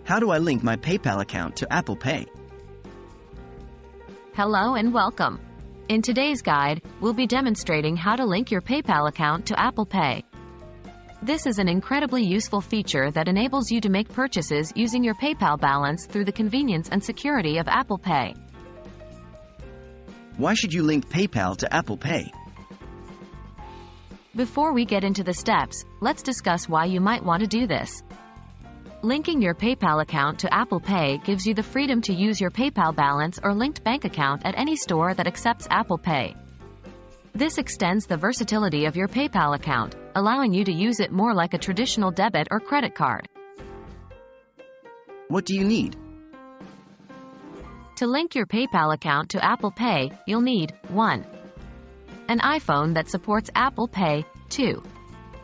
How do I link my PayPal account to Apple Pay? Hello and welcome. In today's guide, we'll be demonstrating how to link your PayPal account to Apple Pay. This is an incredibly useful feature that enables you to make purchases using your PayPal balance through the convenience and security of Apple Pay. Why should you link PayPal to Apple Pay? Before we get into the steps, let's discuss why you might want to do this. Linking your PayPal account to Apple Pay gives you the freedom to use your PayPal balance or linked bank account at any store that accepts Apple Pay. This extends the versatility of your PayPal account, allowing you to use it more like a traditional debit or credit card. What do you need? To link your PayPal account to Apple Pay, you'll need 1. An iPhone that supports Apple Pay. 2.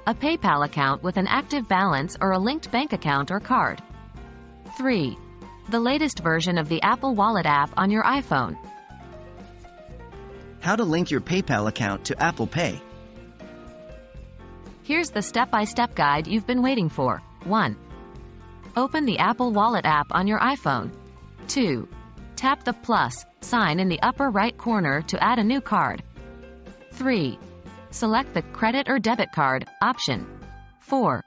A PayPal account with an active balance or a linked bank account or card. 3. The latest version of the Apple Wallet app on your iPhone. How to link your PayPal account to Apple Pay. Here's the step-by-step guide you've been waiting for. 1. Open the Apple Wallet app on your iPhone. 2. Tap the plus sign in the upper right corner to add a new card. 3. Select the credit or debit card option. 4.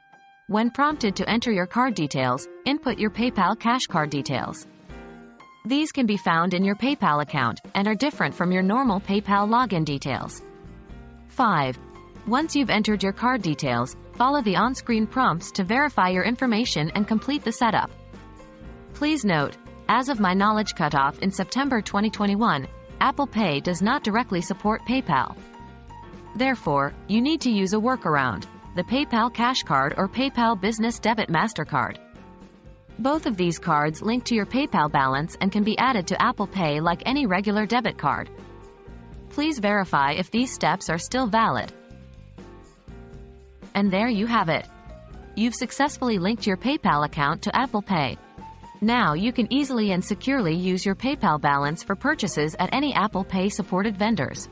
When prompted to enter your card details, input your PayPal cash card details. These can be found in your PayPal account and are different from your normal PayPal login details. 5. Once you've entered your card details, follow the on-screen prompts to verify your information and complete the setup. Please note, as of my knowledge cutoff in September 2021, Apple Pay does not directly support PayPal. Therefore, you need to use a workaround, the PayPal Cash Card or PayPal Business Debit MasterCard. Both of these cards link to your PayPal balance and can be added to Apple Pay like any regular debit card. Please verify if these steps are still valid. And there you have it. You've successfully linked your PayPal account to Apple Pay. Now you can easily and securely use your PayPal balance for purchases at any Apple Pay supported vendors.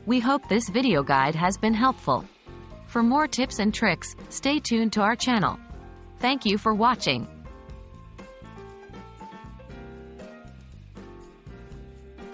We hope this video guide has been helpful. For more tips and tricks, stay tuned to our channel. Thank you for watching.